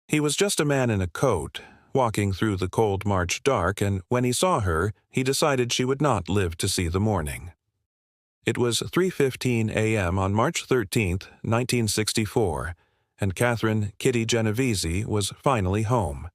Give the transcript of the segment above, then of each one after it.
He was just a man in a coat, walking through the cold March dark, and when he saw her, he decided she would not live to see the morning. It was 3:15 a.m. on March 13, 1964, and Catherine "Kitty" Genovese was finally home.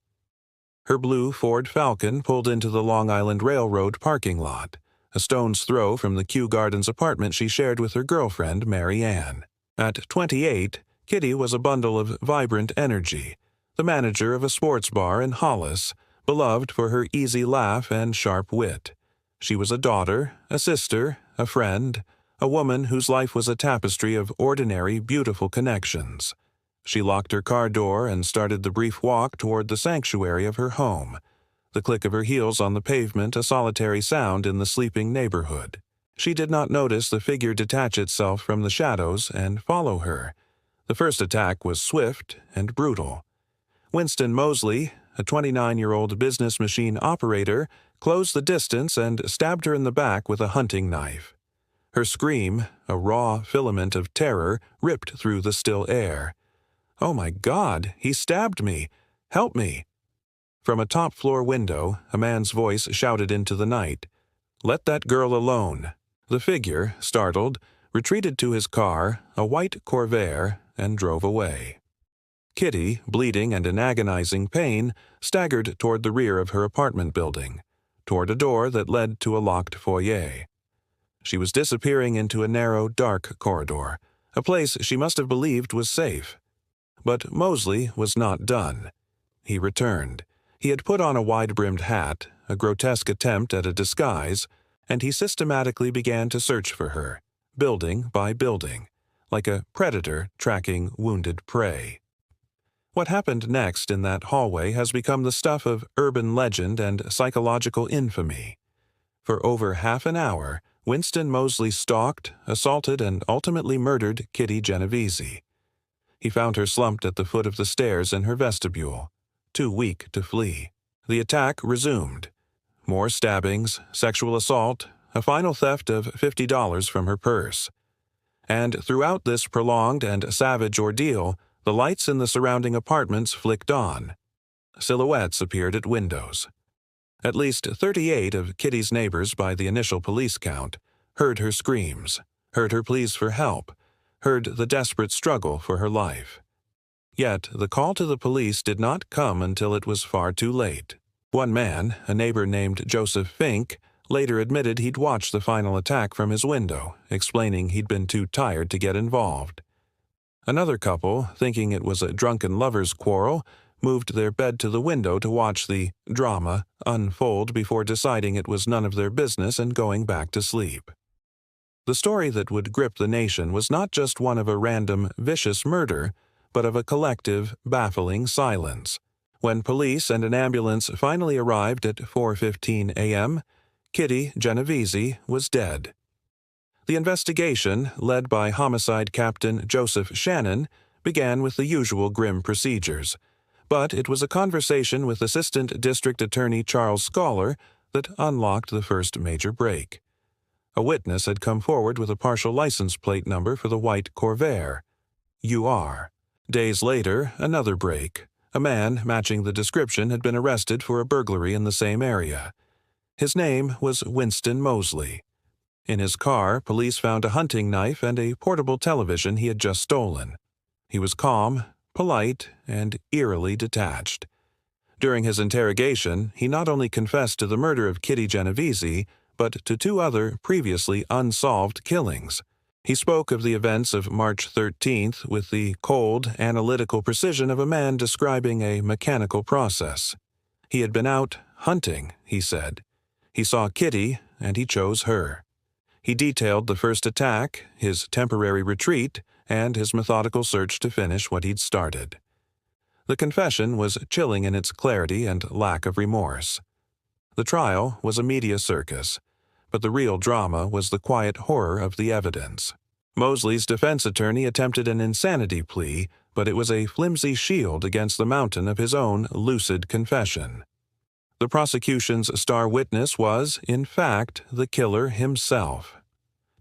Her blue Ford Falcon pulled into the Long Island Railroad parking lot, a stone's throw from the Kew Gardens apartment she shared with her girlfriend, Mary Ann. At 28, Kitty was a bundle of vibrant energy, the manager of a sports bar in Hollis, beloved for her easy laugh and sharp wit. She was a daughter, a sister, a friend, a woman whose life was a tapestry of ordinary, beautiful connections. She locked her car door and started the brief walk toward the sanctuary of her home, the click of her heels on the pavement a solitary sound in the sleeping neighborhood. She did not notice the figure detach itself from the shadows and follow her. The first attack was swift and brutal. Winston Moseley, a 29-year-old business machine operator, closed the distance and stabbed her in the back with a hunting knife. Her scream, a raw filament of terror, ripped through the still air. "Oh my God, he stabbed me! Help me!" From a top-floor window, a man's voice shouted into the night, "Let that girl alone." The figure, startled, retreated to his car, a white Corvair, and drove away. Kitty, bleeding and in agonizing pain, staggered toward the rear of her apartment building, toward a door that led to a locked foyer. She was disappearing into a narrow, dark corridor, a place she must have believed was safe. But Moseley was not done. He returned. He had put on a wide-brimmed hat, a grotesque attempt at a disguise, and he systematically began to search for her, building by building, like a predator tracking wounded prey. What happened next in that hallway has become the stuff of urban legend and psychological infamy. For over half an hour, Winston Moseley stalked, assaulted, and ultimately murdered Kitty Genovese. He found her slumped at the foot of the stairs in her vestibule, too weak to flee. The attack resumed. More stabbings, sexual assault, a final theft of $50 from her purse. And throughout this prolonged and savage ordeal, the lights in the surrounding apartments flicked on. Silhouettes appeared at windows. At least 38 of Kitty's neighbors, by the initial police count, heard her screams, heard her pleas for help, heard the desperate struggle for her life. Yet the call to the police did not come until it was far too late. One man, a neighbor named Joseph Fink, later admitted he'd watched the final attack from his window, explaining he'd been too tired to get involved. Another couple, thinking it was a drunken lovers' quarrel, moved their bed to the window to watch the drama unfold before deciding it was none of their business and going back to sleep. The story that would grip the nation was not just one of a random, vicious murder, but of a collective, baffling silence. When police and an ambulance finally arrived at 4:15 a.m., Kitty Genovese was dead. The investigation, led by Homicide Captain Joseph Shannon, began with the usual grim procedures, but it was a conversation with Assistant District Attorney Charles Scholar that unlocked the first major break. A witness had come forward with a partial license plate number for the white Corvair, UR. Days later, another break. A man matching the description had been arrested for a burglary in the same area. His name was Winston Moseley. In his car, police found a hunting knife and a portable television he had just stolen. He was calm, polite, and eerily detached. During his interrogation, he not only confessed to the murder of Kitty Genovese, but to 2 other previously unsolved killings. He spoke of the events of March 13th with the cold, analytical precision of a man describing a mechanical process. He had been out hunting, he said. He saw Kitty, and he chose her. He detailed the first attack, his temporary retreat, and his methodical search to finish what he'd started. The confession was chilling in its clarity and lack of remorse. The trial was a media circus, but the real drama was the quiet horror of the evidence. Moseley's defense attorney attempted an insanity plea, but it was a flimsy shield against the mountain of his own lucid confession. The prosecution's star witness was, in fact, the killer himself.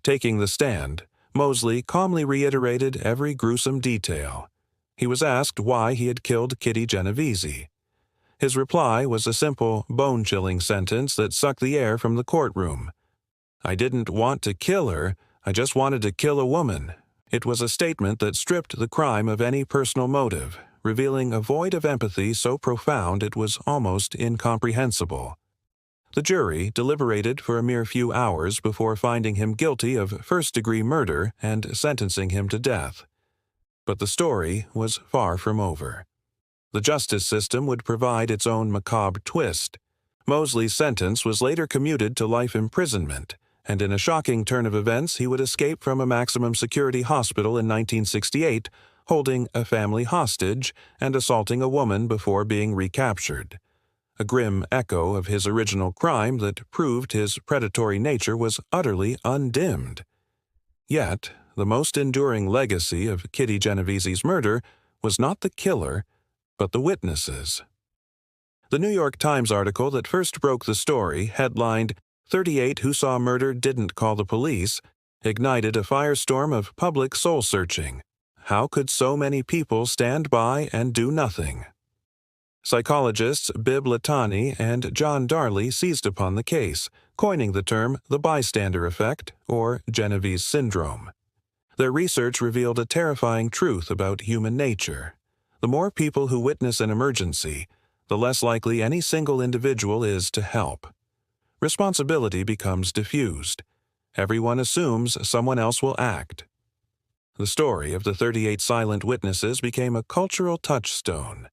Taking the stand, Moseley calmly reiterated every gruesome detail. He was asked why he had killed Kitty Genovese. His reply was a simple, bone-chilling sentence that sucked the air from the courtroom. "I didn't want to kill her, I just wanted to kill a woman." It was a statement that stripped the crime of any personal motive, revealing a void of empathy so profound it was almost incomprehensible. The jury deliberated for a mere few hours before finding him guilty of first-degree murder and sentencing him to death. But the story was far from over. The justice system would provide its own macabre twist. Moseley's sentence was later commuted to life imprisonment, and in a shocking turn of events he would escape from a maximum security hospital in 1968, holding a family hostage and assaulting a woman before being recaptured. A grim echo of his original crime that proved his predatory nature was utterly undimmed. Yet, the most enduring legacy of Kitty Genovese's murder was not the killer, but the witnesses. The New York Times article that first broke the story, headlined, "38 Who Saw Murder Didn't Call the Police," ignited a firestorm of public soul-searching. How could so many people stand by and do nothing? Psychologists Bibb Latani and John Darley seized upon the case, coining the term the Bystander Effect, or Genovese Syndrome. Their research revealed a terrifying truth about human nature. The more people who witness an emergency, the less likely any single individual is to help. Responsibility becomes diffused. Everyone assumes someone else will act. The story of the 38 silent witnesses became a cultural touchstone,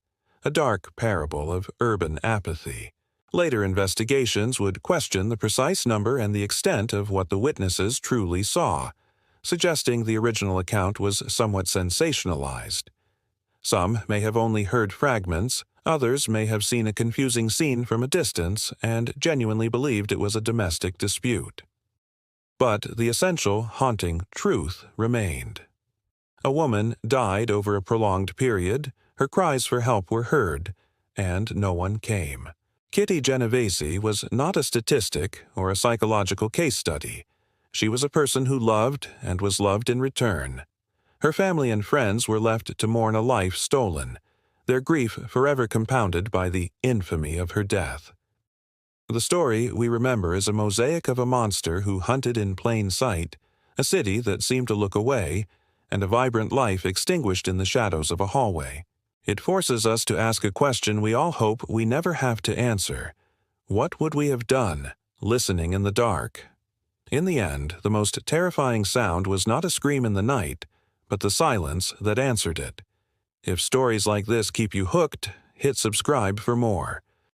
a dark parable of urban apathy. Later investigations would question the precise number and the extent of what the witnesses truly saw, suggesting the original account was somewhat sensationalized. Some may have only heard fragments, others may have seen a confusing scene from a distance and genuinely believed it was a domestic dispute. But the essential, haunting truth remained. A woman died over a prolonged period, her cries for help were heard, and no one came. Kitty Genovese was not a statistic or a psychological case study. She was a person who loved and was loved in return. Her family and friends were left to mourn a life stolen, their grief forever compounded by the infamy of her death. The story we remember is a mosaic of a monster who hunted in plain sight, a city that seemed to look away, and a vibrant life extinguished in the shadows of a hallway. It forces us to ask a question we all hope we never have to answer. What would we have done, listening in the dark? In the end, the most terrifying sound was not a scream in the night, but the silence that answered it. If stories like this keep you hooked, hit subscribe for more.